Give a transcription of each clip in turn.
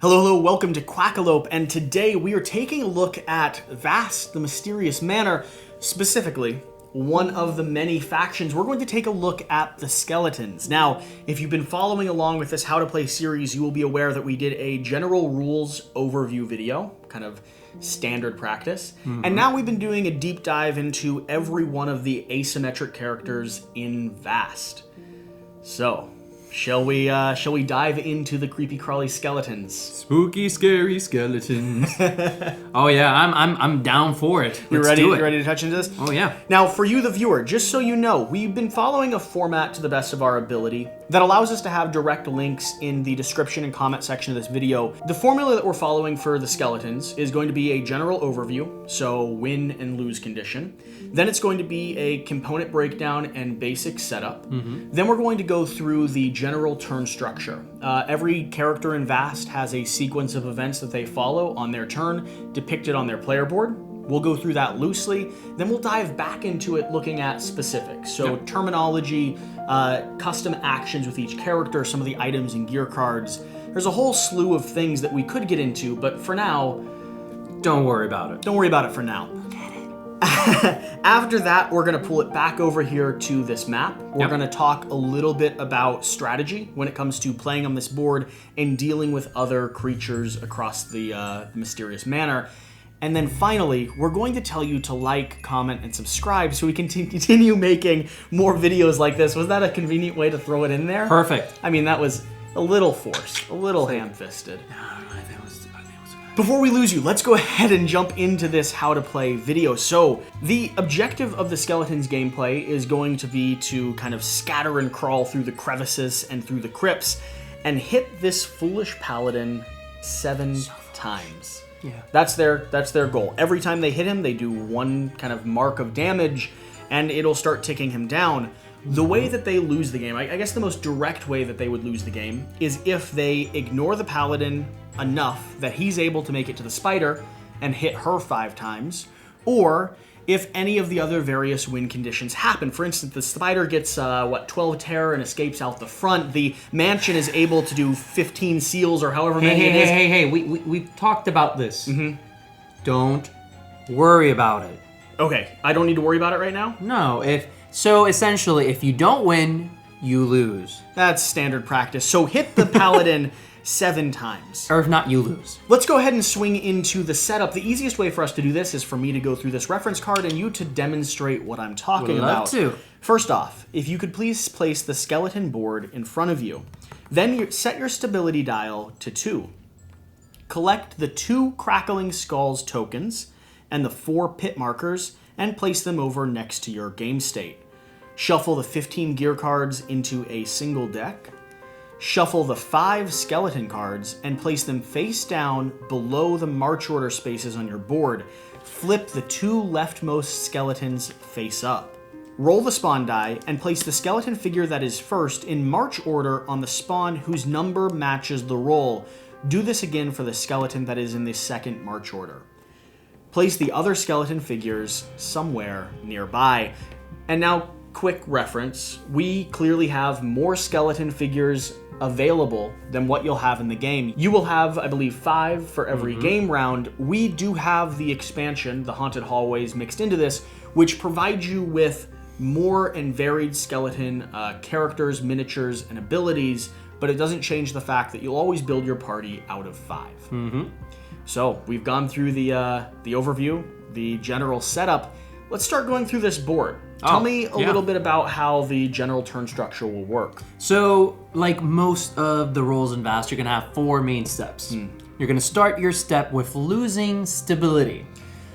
Hello, hello, welcome to Quackalope, and today we are taking a look at Vast, the Mysterious Manor, specifically one of the many factions. We're going to take a look at the skeletons. Now, if you've been following along with this How to Play series, you will be aware that we did a general rules overview video, kind of standard practice, and now we've been doing a deep dive into every one of the asymmetric characters in Vast. So, shall we dive into the creepy crawly skeletons? Spooky, scary skeletons. Oh yeah, I'm down for it. You ready to touch into this? Oh yeah. Now, for you, the viewer, just so you know, we've been following a format to the best of our ability that allows us to have direct links in the description and comment section of this video. The formula that we're following for the skeletons is going to be a general overview, so win and lose condition. Then it's going to be a component breakdown and basic setup. Then we're going to go through the general turn structure. Every character in Vast has a sequence of events that they follow on their turn, depicted on their player board. We'll go through that loosely, then we'll dive back into it looking at specifics. So terminology, custom actions with each character, some of the items and gear cards. There's a whole slew of things that we could get into, but for now, don't worry about it. Don't worry about it for now. After that, we're going to pull it back over here to this map. We're going to talk a little bit about strategy when it comes to playing on this board and dealing with other creatures across the Mysterious Manor. And then finally, we're going to tell you to like, comment, and subscribe so we can continue making more videos like this. Was that a convenient way to throw it in there? Perfect. I mean, that was a little forced, a little ham-fisted. Before we lose you, let's go ahead and jump into this How to Play video. So, the objective of the Skeletons gameplay is going to be to kind of scatter and crawl through the crevices and through the crypts and hit this foolish Paladin 7 times. Yeah. That's their goal. Every time they hit him, they do one kind of mark of damage, and it'll start ticking him down. The way that they lose the game, I guess the most direct way that they would lose the game, is if they ignore the Paladin enough that he's able to make it to the spider and hit her 5 times, or if any of the other various win conditions happen. For instance, the spider gets, 12 terror and escapes out the front. The mansion is able to do 15 seals or however many it is. Hey, we've talked about this. Don't worry about it. Okay, I don't need to worry about it right now? No, essentially, if you don't win, you lose. That's standard practice. So hit the Paladin 7 times. Or if not, you lose. Let's go ahead and swing into the setup. The easiest way for us to do this is for me to go through this reference card and you to demonstrate what I'm talking about. Would love to. First off, if you could please place the skeleton board in front of you. Then set your stability dial to 2. Collect the 2 Crackling Skulls tokens and the 4 pit markers and place them over next to your game state. Shuffle the 15 gear cards into a single deck. Shuffle the 5 skeleton cards and place them face down below the march order spaces on your board. Flip the 2 leftmost skeletons face up. Roll the spawn die and place the skeleton figure that is first in march order on the spawn whose number matches the roll. Do this again for the skeleton that is in the second march order. Place the other skeleton figures somewhere nearby. And now, quick reference, we clearly have more skeleton figures available than what you'll have in the game. You will have, I believe, 5 for every game round. We do have the expansion, the Haunted Hallways, mixed into this, which provides you with more and varied skeleton characters, miniatures, and abilities, but it doesn't change the fact that you'll always build your party out of 5. So, we've gone through the overview, the general setup. Let's start going through this board. Tell me a little bit about how the general turn structure will work. So, like most of the roles in Vast, you're going to have 4 main steps. You're going to start your step with losing stability.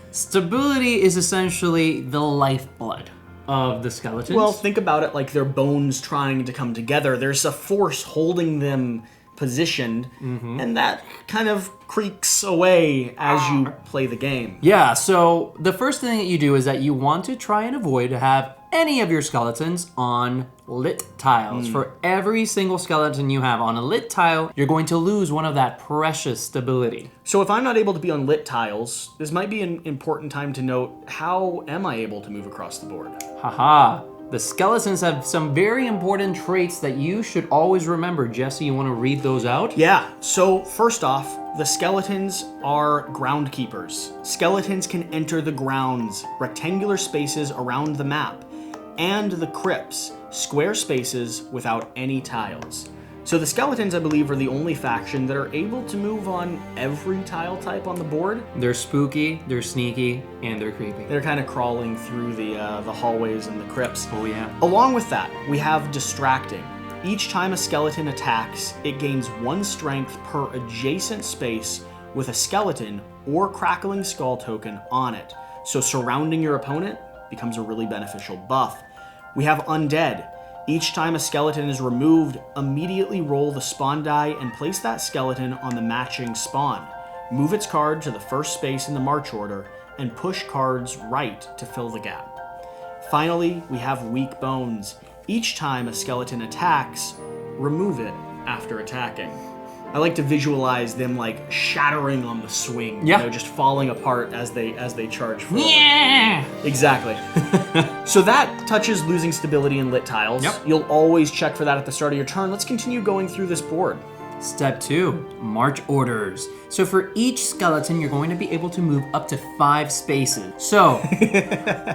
Stability is essentially the lifeblood of the skeletons. Well, think about it like they're bones trying to come together. There's a force holding them positioned, and that kind of creaks away as you play the game. Yeah, so the first thing that you do is that you want to try and avoid to have any of your skeletons on lit tiles. For every single skeleton you have on a lit tile, you're going to lose one of that precious stability. So if I'm not able to be on lit tiles, this might be an important time to note, how am I able to move across the board? Haha. the skeletons have some very important traits that you should always remember. Jesse, you want to read those out? Yeah, so first off, the skeletons are ground keepers. Skeletons can enter the grounds, rectangular spaces around the map, and the crypts, square spaces without any tiles. So the skeletons, I believe, are the only faction that are able to move on every tile type on the board. They're spooky, they're sneaky, and they're creepy. They're kind of crawling through the hallways and the crypts. Oh yeah. Along with that, we have distracting. Each time a skeleton attacks, it gains 1 strength per adjacent space with a skeleton or crackling skull token on it. So surrounding your opponent becomes a really beneficial buff. We have undead. Each time a skeleton is removed, immediately roll the spawn die and place that skeleton on the matching spawn. Move its card to the first space in the march order and push cards right to fill the gap. Finally, we have weak bones. Each time a skeleton attacks, remove it after attacking. I like to visualize them like shattering on the swing, Yeah. just falling apart as they charge forward. Yeah. Exactly. So that touches losing stability in lit tiles. Yep. You'll always check for that at the start of your turn. Let's continue going through this board. Step 2, march orders. So for each skeleton, you're going to be able to move up to 5 spaces. So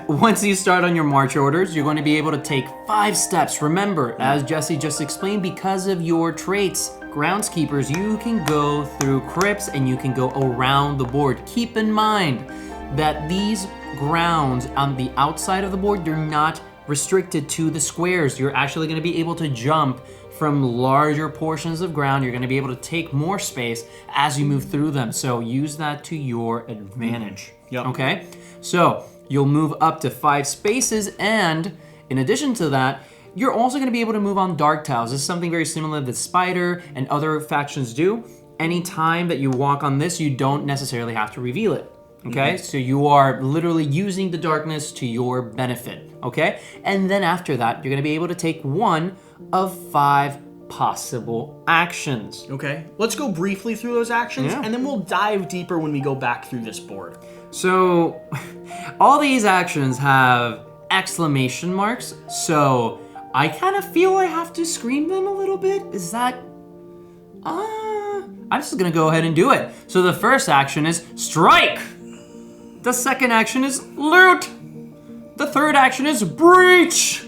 once you start on your march orders, you're going to be able to take 5 steps. Remember, as Jesse just explained, because of your traits, groundskeepers, you can go through crypts and you can go around the board. Keep in mind that these grounds on the outside of the board, they're not restricted to the squares. You're actually going to be able to jump from larger portions of ground. You're going to be able to take more space as you move through them. So use that to your advantage. Yep. Okay? So you'll move up to 5 spaces, and in addition to that, you're also going to be able to move on dark tiles. This is something very similar that Spider and other factions do. Anytime that you walk on this, you don't necessarily have to reveal it. Okay, so you are literally using the darkness to your benefit, okay? And then after that, you're gonna be able to take 1 of 5 possible actions. Okay. Let's go briefly through those actions, Yeah. and then we'll dive deeper when we go back through this board. So, all these actions have exclamation marks, so I kind of feel I have to scream them a little bit. Is that... I'm just gonna go ahead and do it. So the first action is strike! The second action is loot. The third action is breach.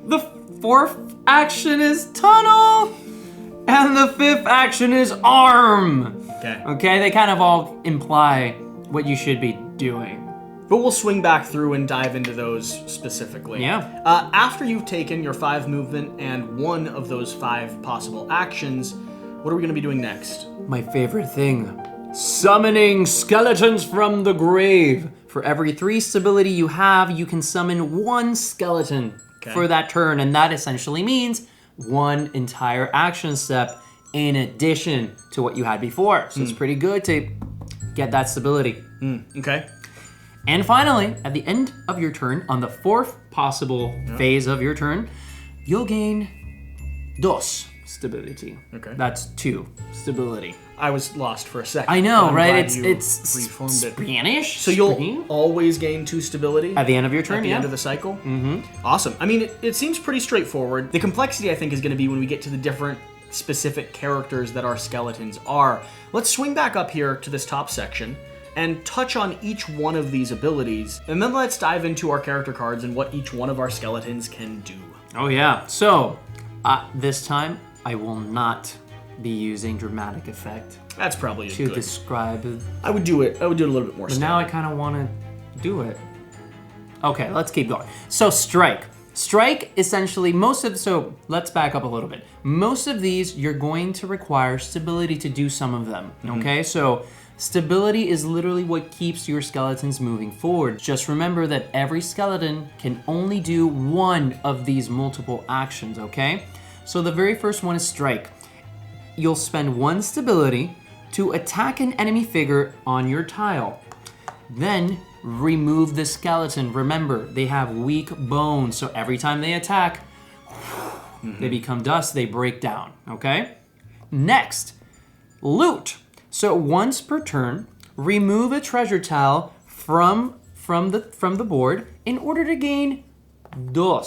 The fourth action is tunnel. And the fifth action is arm. Okay. Okay, they kind of all imply what you should be doing. But we'll swing back through and dive into those specifically. Yeah. After you've taken your 5 movement and 1 of those 5 possible actions, what are we going to be doing next? My favorite thing. Summoning skeletons from the grave. For every 3 stability you have, you can summon 1 skeleton for that turn, and that essentially means 1 entire action step in addition to what you had before. So it's pretty good to get that stability. Okay. And finally, at the end of your turn, on the 4th possible phase of your turn, you'll gain 2 stability. Okay. That's 2 stability. I was lost for a second. I know, I'm right? glad you It's reformed it. Spanish. So you'll always gain 2 stability at the end of your turn. at the end of the cycle? Mm-hmm. Awesome. I mean, it seems pretty straightforward. The complexity, I think, is going to be when we get to the different specific characters that our skeletons are. Let's swing back up here to this top section and touch on each one of these abilities, and then let's dive into our character cards and what each one of our skeletons can do. Oh yeah. So this time I will not be using dramatic effect That's probably to good. describe. I would do it a little bit more. But now I kind of want to do it. Okay, let's keep going. So strike. Strike essentially so let's back up a little bit. Most of these you're going to require stability to do some of them. Okay, so stability is literally what keeps your skeletons moving forward. Just remember that every skeleton can only do 1 of these multiple actions, okay? So the very first one is strike. You'll spend 1 stability to attack an enemy figure on your tile. Then remove the skeleton. Remember, they have weak bones, so every time they attack, they become dust, they break down, okay? Next, loot. So once per turn, remove a treasure tile from the board in order to gain 2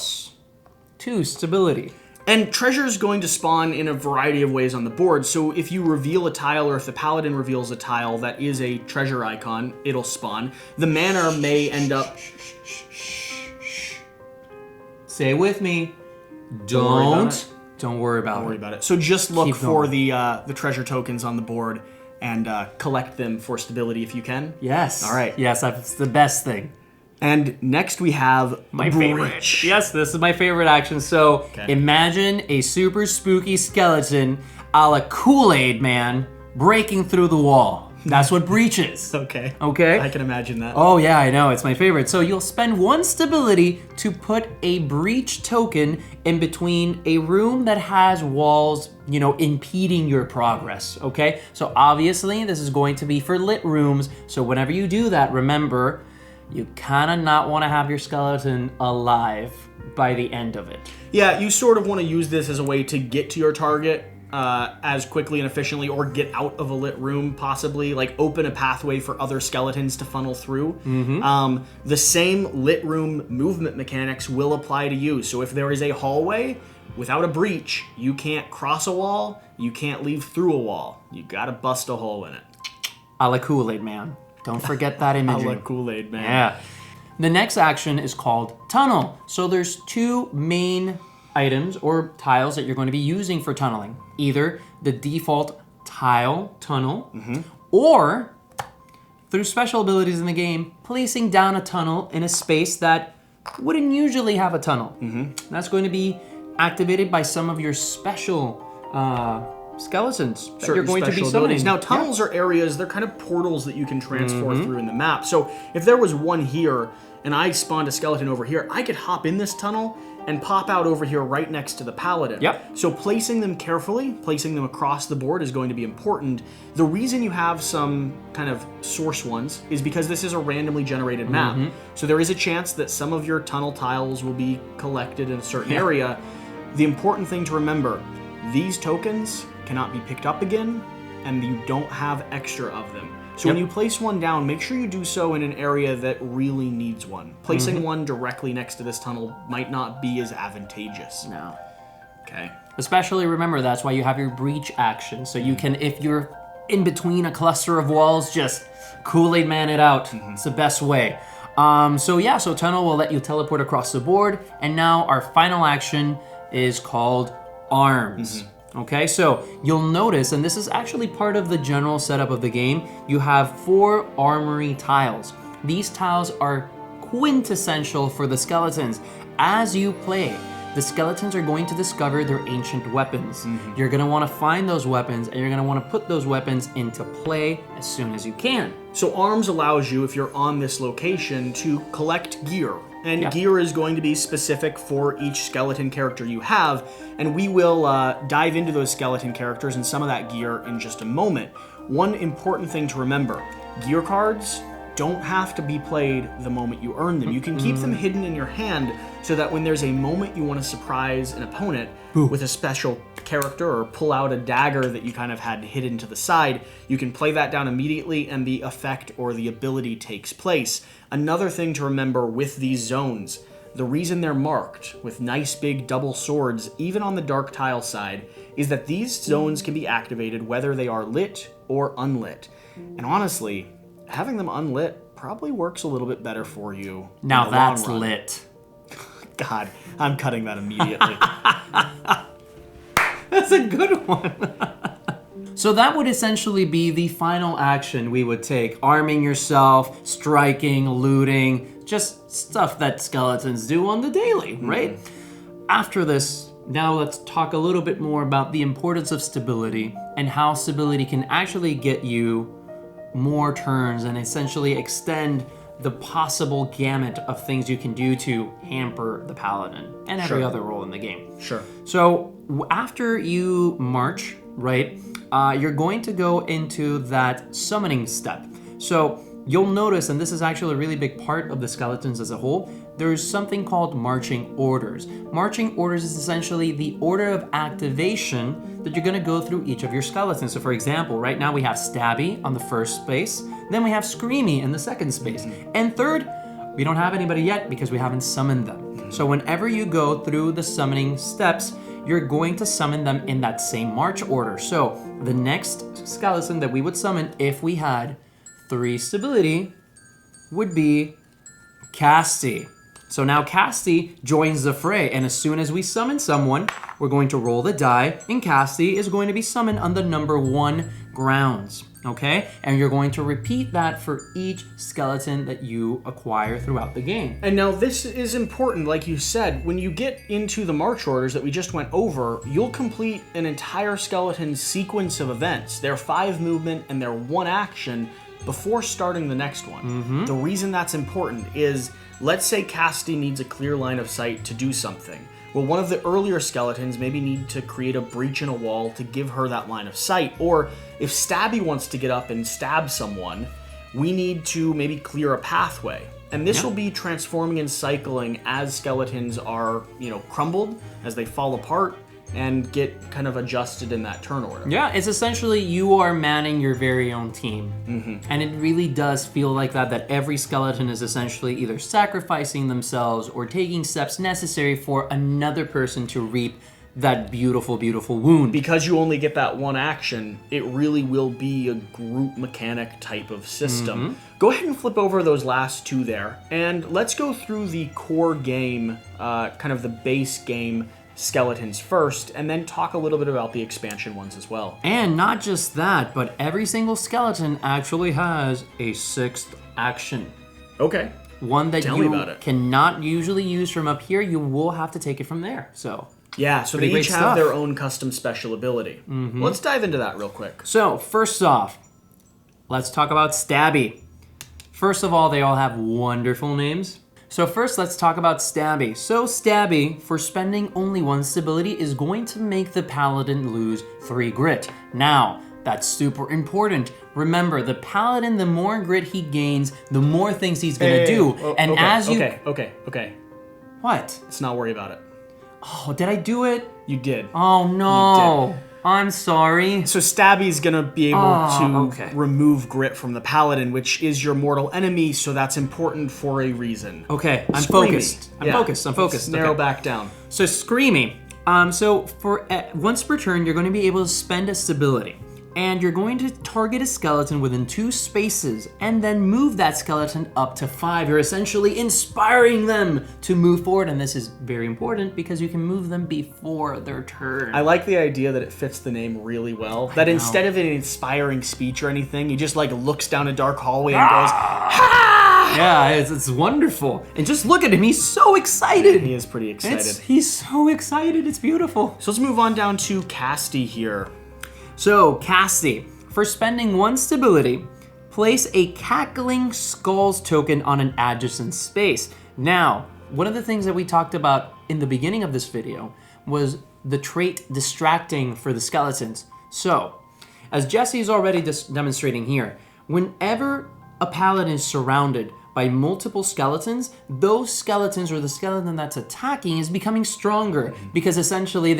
2 stability. And treasure is going to spawn in a variety of ways on the board. So if you reveal a tile, or if the Paladin reveals a tile that is a treasure icon, it'll spawn. The manor may end up... Say with me. Don't worry about it. So just look for the treasure tokens on the board and collect them for stability if you can. Yes. All right. Yes, that's the best thing. And next we have my favorite. Yes, this is my favorite action. So imagine a super spooky skeleton a la Kool-Aid Man breaking through the wall. That's what breach is. Okay. Okay? I can imagine that. Oh yeah, I know. It's my favorite. So you'll spend 1 stability to put a breach token in between a room that has walls, impeding your progress. Okay? So obviously this is going to be for lit rooms. So whenever you do that, remember, you kind of not want to have your skeleton alive by the end of it. Yeah, you sort of want to use this as a way to get to your target as quickly and efficiently, or get out of a lit room, possibly, like open a pathway for other skeletons to funnel through. The same lit room movement mechanics will apply to you. So if there is a hallway without a breach, you can't cross a wall, you can't leave through a wall. You gotta bust a hole in it. A la Kool-Aid Man. Don't forget that imagery. A la Kool-Aid Man. Yeah. The next action is called Tunnel. So there's 2 main items or tiles that you're going to be using for tunneling. Either the default tile tunnel, or through special abilities in the game, placing down a tunnel in a space that wouldn't usually have a tunnel. That's going to be activated by some of your special skeletons that you're going to be summoning. Now, tunnels are areas, they're kind of portals that you can transfer through in the map. So if there was one here, and I spawned a skeleton over here, I could hop in this tunnel and pop out over here right next to the Paladin. Yep. So placing them carefully, placing them across the board is going to be important. The reason you have some kind of source ones is because this is a randomly generated map. So there is a chance that some of your tunnel tiles will be collected in a certain area. The important thing to remember, these tokens cannot be picked up again, and you don't have extra of them. So when you place one down, make sure you do so in an area that really needs one. Placing one directly next to this tunnel might not be as advantageous. No. Okay. Especially remember, that's why you have your breach action. So you can, if you're in between a cluster of walls, just Kool-Aid Man it out. It's the best way. So tunnel will let you teleport across the board. And now our final action is called arms. Okay, so you'll notice, and this is actually part of the general setup of the game, you have 4 armory tiles. These tiles are quintessential for the skeletons. As you play, the skeletons are going to discover their ancient weapons. You're going to want to find those weapons, and you're going to want to put those weapons into play as soon as you can. So arms allows you, if you're on this location, to collect gear. And gear is going to be specific for each skeleton character you have, and we will dive into those skeleton characters and some of that gear in just a moment. One important thing to remember, gear cards don't have to be played the moment you earn them. You can keep them hidden in your hand so that when there's a moment you want to surprise an opponent with a special character, or pull out a dagger that you kind of had hidden to the side, you can play that down immediately and the effect or the ability takes place. Another thing to remember with these zones, the reason they're marked with nice big double swords, even on the dark tile side, is that these zones can be activated whether they are lit or unlit. And honestly, having them unlit probably works a little bit better for you. Now that's lit. God, I'm cutting that immediately. That's a good one. So that would essentially be the final action we would take. Arming yourself, striking, looting, just stuff that skeletons do on the daily, right? After this, now let's talk a little bit more about the importance of stability and how stability can actually get you more turns and essentially extend the possible gamut of things you can do to hamper the Paladin and every other role in the game. So after you march, right, you're going to go into that summoning step. So you'll notice, and this is actually a really big part of the skeletons as a whole, there's something called marching orders. Marching orders is essentially the order of activation that you're going to go through each of your skeletons. So for example, right now we have Stabby on the first space, then we have Screamy in the second space, and third, we don't have anybody yet because we haven't summoned them. So whenever you go through the summoning steps, you're going to summon them in that same march order. So the next skeleton that we would summon if we had 3 stability would be Casty. So now Casty joins the fray, and as soon as we summon someone, we're going to roll the die, and Casty is going to be summoned on the number 1 grounds, okay? And you're going to repeat that for each skeleton that you acquire throughout the game. And now this is important, like you said, when you get into the march orders that we just went over, you'll complete an entire skeleton sequence of events. They're 5 movement and they're 1 action before starting the next one. The reason that's important is, let's say Casty needs a clear line of sight to do something. Well, one of the earlier skeletons maybe need to create a breach in a wall to give her that line of sight. Or if Stabby wants to get up and stab someone, we need to maybe clear a pathway. And this will be transforming and cycling as skeletons are, crumbled, as they fall apart, and get kind of adjusted in that turn order. Yeah, it's essentially you are manning your very own team. And it really does feel like that every skeleton is essentially either sacrificing themselves or taking steps necessary for another person to reap that beautiful, beautiful wound. Because you only get that 1 action, it really will be a group mechanic type of system. Go ahead and flip over those last 2 there, and let's go through the core game, kind of the base game skeletons first, and then talk a little bit about the expansion ones as well. And not just that, but every single skeleton actually has a 6th action. Okay. One that Tell me you about it. cannot usually use from up here. You will have to take it from there. So Yeah, so they Pretty each great have stuff. their own custom special ability. Let's dive into that real quick. So first off, let's talk about Stabby. First of all, they all have wonderful names. So first, let's talk about Stabby. So Stabby, for spending only 1 stability, is going to make the Paladin lose 3 grit. Now, that's super important. Remember, the Paladin, the more grit he gains, the more things he's gonna do. And as you... Okay. What? Let's not worry about it. Oh, did I do it? You did. Oh no. I'm sorry. So Stabby's gonna be able to okay. remove grit from the Paladin, which is your mortal enemy, so that's important for a reason. Okay, I'm Screamy. focused. I'm focused. Let's narrow Okay. back down. So Screamy. So for once per turn, you're going to be able to spend a stability. And you're going to target a skeleton within 2 spaces and then move that skeleton up to 5. You're essentially inspiring them to move forward, and this is very important because you can move them before their turn. I like the idea that it fits the name really well. That know. instead of an inspiring speech or anything, he just looks down a dark hallway and goes, "Ha!" Yeah, it's wonderful. And just look at him, he's so excited. He is pretty excited. He's so excited, it's beautiful. So let's move on down to Casty here. So, Casty, for spending 1 stability, place a cackling skulls token on an adjacent space. Now, one of the things that we talked about in the beginning of this video was the trait distracting for the skeletons. So, as Jesse's already demonstrating here, whenever a paladin is surrounded by multiple skeletons, those skeletons or the skeleton that's attacking is becoming stronger because essentially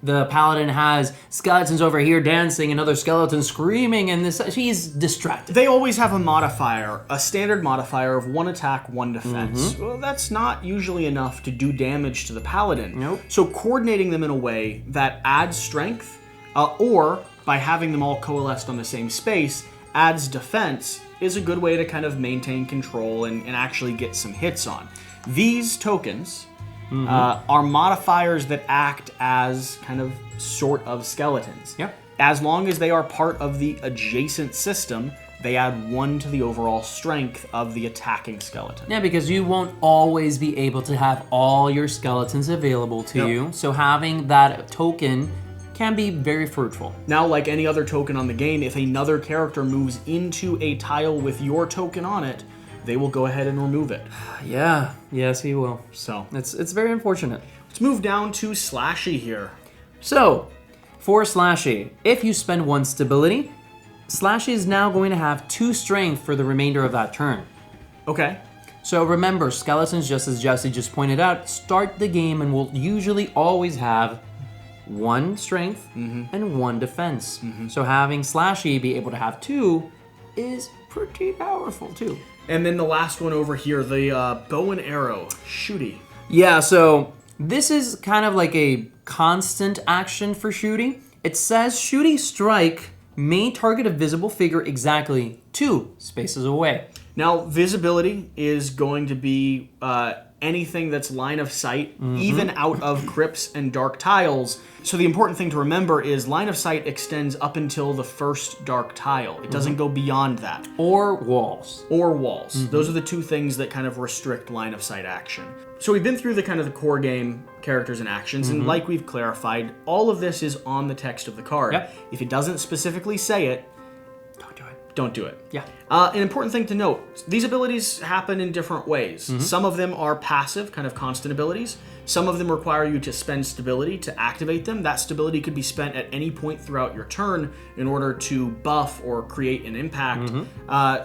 the paladin has skeletons over here dancing and other skeletons screaming, and he's distracted. They always have a modifier, a standard modifier of 1 attack, 1 defense. Well, that's not usually enough to do damage to the paladin. Nope. So coordinating them in a way that adds strength, or by having them all coalesced on the same space, adds defense, is a good way to kind of maintain control and actually get some hits on. These tokens are modifiers that act as kind of sort of skeletons. Yep. As long as they are part of the adjacent system, they add 1 to the overall strength of the attacking skeleton. Yeah, because you won't always be able to have all your skeletons available to you, so having that token can be very fruitful. Now, like any other token on the game, if another character moves into a tile with your token on it, they will go ahead and remove it. Yeah, yes, he will. So It's very unfortunate. let's move down to Slashy here. So, for Slashy, if you spend 1 stability, Slashy is now going to have 2 strength for the remainder of that turn. Okay. So remember, skeletons, just as Jesse just pointed out, start the game and will usually always have 1 strength and 1 defense. So having Slashy be able to have 2 is pretty powerful too. And then the last one over here, the bow and arrow, shooty. Yeah, so this is kind of like a constant action for shooting. It says shooting strike may target a visible figure exactly 2 spaces away. Now, visibility is going to be anything that's line of sight, even out of crypts and dark tiles. So the important thing to remember is line of sight extends up until the first dark tile. It doesn't go beyond that. Or walls. Or walls. Those are the 2 things that kind of restrict line of sight action. So we've been through the kind of the core game characters and actions, and like we've clarified, all of this is on the text of the card. Yep. If it doesn't specifically say it, don't do it. Yeah. An important thing to note, these abilities happen in different ways. Some of them are passive, kind of constant abilities. Some of them require you to spend stability to activate them. That stability could be spent at any point throughout your turn in order to buff or create an impact.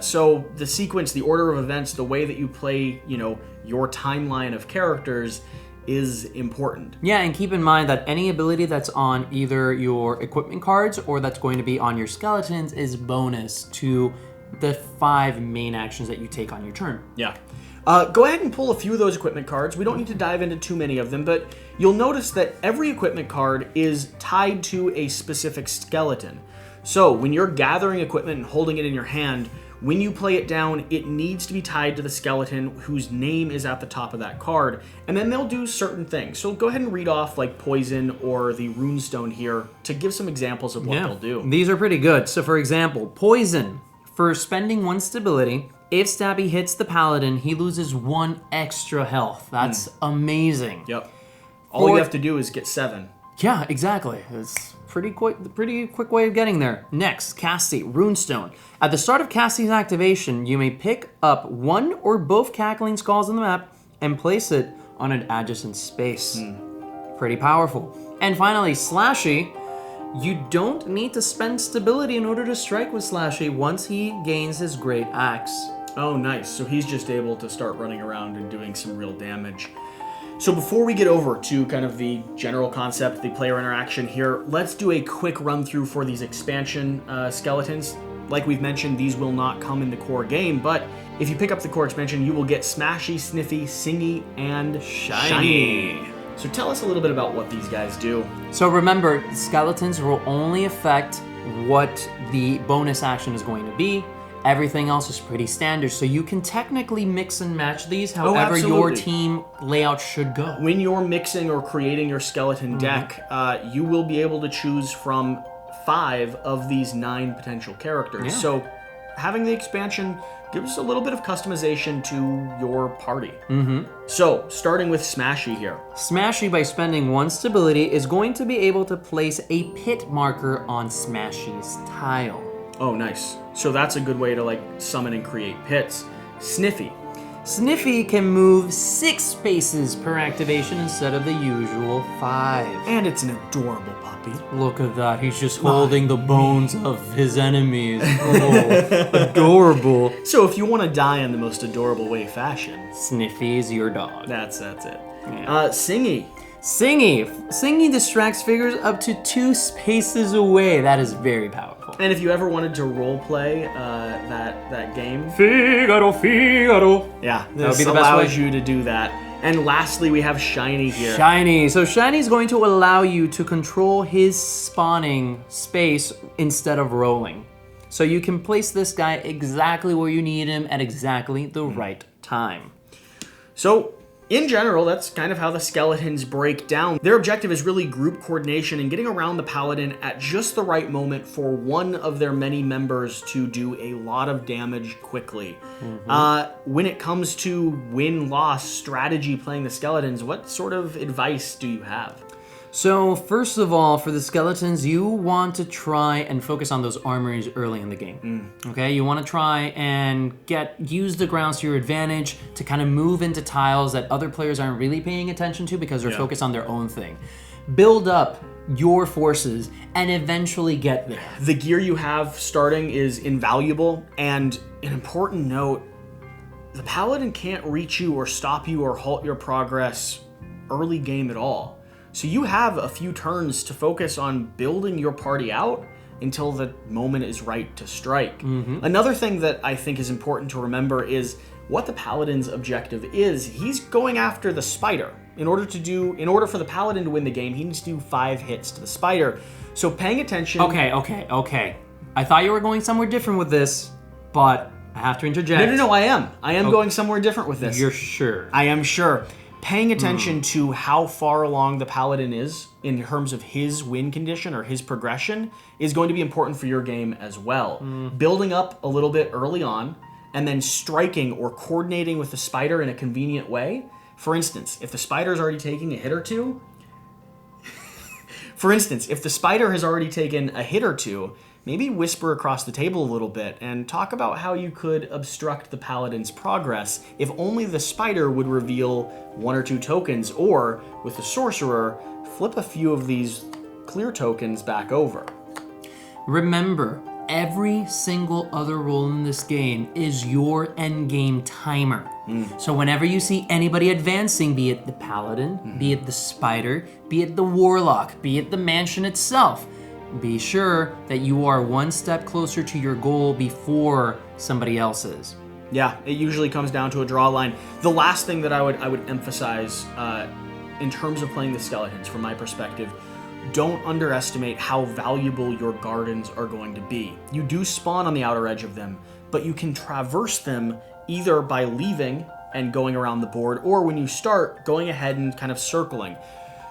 So the sequence, the order of events, the way that you play, your timeline of characters is important. Yeah, and keep in mind that any ability that's on either your equipment cards or that's going to be on your skeletons is bonus to the 5 main actions that you take on your turn. Yeah. Go ahead and pull a few of those equipment cards. We don't need to dive into too many of them, but you'll notice that every equipment card is tied to a specific skeleton. So when you're gathering equipment and holding it in your hand, when you play it down, it needs to be tied to the skeleton whose name is at the top of that card, and then they'll do certain things. So go ahead and read off like poison or the runestone here to give some examples of what they'll do. These are pretty good. So for example, poison. For spending 1 stability, if Stabby hits the Paladin, he loses 1 extra health. That's amazing. Yep. All you have to do is get 7. Yeah, exactly. It's pretty quick way of getting there. Next, casting, runestone. At the start of casting's activation, you may pick up 1 or both cackling skulls on the map and place it on an adjacent space. Pretty powerful. And finally, slashy. You don't need to spend stability in order to strike with Slashy once he gains his great axe. Oh, nice. So he's just able to start running around and doing some real damage. So before we get over to kind of the general concept, the player interaction here, let's do a quick run through for these expansion skeletons. Like we've mentioned, these will not come in the core game, but if you pick up the core expansion, you will get Smashy, Sniffy, Singy, and Shiny. So tell us a little bit about what these guys do. So remember, skeletons will only affect what the bonus action is going to be. Everything else is pretty standard, so you can technically mix and match these however your team layout should go. When you're mixing or creating your skeleton deck, you will be able to choose from 5 of these 9 potential characters. Yeah. So having the expansion gives a little bit of customization to your party. So, starting with Smashy here. Smashy, by spending 1 stability, is going to be able to place a pit marker on Smashy's tile. Oh, nice. So that's a good way to summon and create pits. Sniffy. Sniffy can move 6 spaces per activation instead of the usual 5. And it's an adorable puppy. Look at that, he's just holding the bones of his enemies. Oh, adorable. So if you want to die in the most adorable way fashion, Sniffy is your dog. that's it. Yeah. Singy. Singy distracts figures up to 2 spaces away. That is very powerful. And if you ever wanted to role play that game, Figaro. yeah, That would this be the best allows way. you to do that. And lastly, we have Shiny here. Shiny. So Shiny is going to allow you to control his spawning space instead of rolling. So you can place this guy exactly where you need him at exactly the right time. So, in general, that's kind of how the skeletons break down. Their objective is really group coordination and getting around the Paladin at just the right moment for one of their many members to do a lot of damage quickly. When it comes to win-loss strategy playing the skeletons, what sort of advice do you have? So first of all, for the skeletons, you want to try and focus on those armories early in the game. Okay, you want to try and use the grounds to your advantage to kind of move into tiles that other players aren't really paying attention to because they're focused on their own thing. Build up your forces and eventually get there. The gear you have starting is invaluable, and an important note, the Paladin can't reach you or stop you or halt your progress early game at all. So you have a few turns to focus on building your party out until the moment is right to strike. Another thing that I think is important to remember is what the Paladin's objective is. He's going after the spider. In order for the Paladin to win the game, he needs to do 5 hits to the spider. So paying attention... Okay. I thought you were going somewhere different with this, but I have to interject. No, I am. I am going somewhere different with this. You're sure? I am sure. Paying attention to how far along the Paladin is in terms of his win condition or his progression is going to be important for your game as well. Building up a little bit early on and then striking or coordinating with the spider in a convenient way. For instance, if the spider's already taking a hit or two... if the spider has already taken a hit or two, maybe whisper across the table a little bit and talk about how you could obstruct the Paladin's progress if only the spider would reveal 1 or 2 tokens, or, with the sorcerer, flip a few of these clear tokens back over. Remember, every single other role in this game is your endgame timer. So whenever you see anybody advancing, be it the Paladin, be it the spider, be it the warlock, be it the mansion itself, be sure that you are 1 step closer to your goal before somebody else is. Yeah, it usually comes down to a draw line. The last thing that I would emphasize in terms of playing the skeletons, from my perspective, don't underestimate how valuable your gardens are going to be. You do spawn on the outer edge of them, but you can traverse them either by leaving and going around the board, or when you start, going ahead and kind of circling.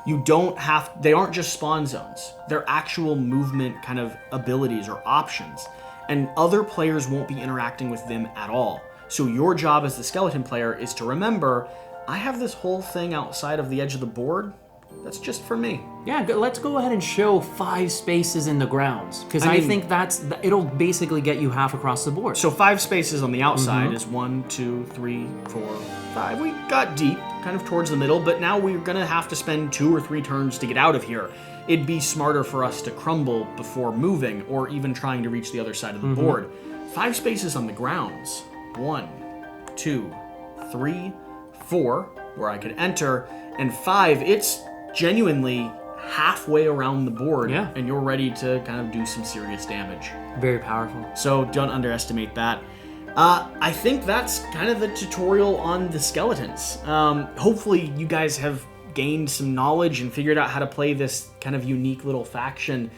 They aren't just spawn zones. They're actual movement kind of abilities or options. And other players won't be interacting with them at all. So your job as the skeleton player is to remember, I have this whole thing outside of the edge of the board. That's just for me. Yeah, let's go ahead and show 5 spaces in the grounds, because I think it'll basically get you half across the board. So 5 spaces on the outside is 1, 2, 3, 4, 5. We got deep, kind of towards the middle, but now we're gonna have to spend 2 or 3 turns to get out of here. It'd be smarter for us to crumble before moving, or even trying to reach the other side of the board. 5 spaces on the grounds. 1, 2, 3, 4, where I could enter, and 5, it's genuinely halfway around the board, and you're ready to kind of do some serious damage. Very powerful. So don't underestimate that. I think that's kind of the tutorial on the skeletons. Hopefully you guys have gained some knowledge and figured out how to play this kind of unique little faction.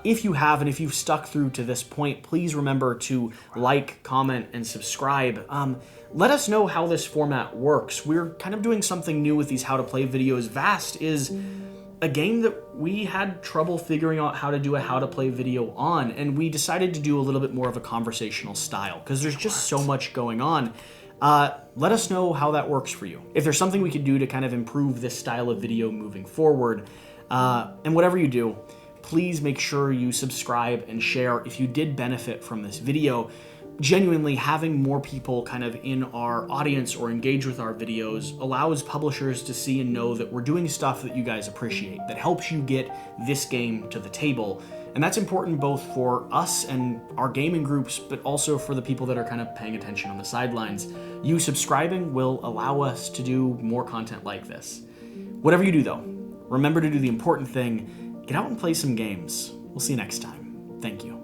If you have, and if you've stuck through to this point, please remember to like, comment, and subscribe. Let us know how this format works. We're kind of doing something new with these how to play videos. Vast is a game that we had trouble figuring out how to do a how to play video on, and we decided to do a little bit more of a conversational style because there's just so much going on. Let us know how that works for you. If there's something we could do to kind of improve this style of video moving forward, and whatever you do, please make sure you subscribe and share if you did benefit from this video. Genuinely, having more people kind of in our audience or engage with our videos allows publishers to see and know that we're doing stuff that you guys appreciate, that helps you get this game to the table. And that's important both for us and our gaming groups, but also for the people that are kind of paying attention on the sidelines. You subscribing will allow us to do more content like this. Whatever you do though, remember to do the important thing: get out and play some games. We'll see you next time. Thank you.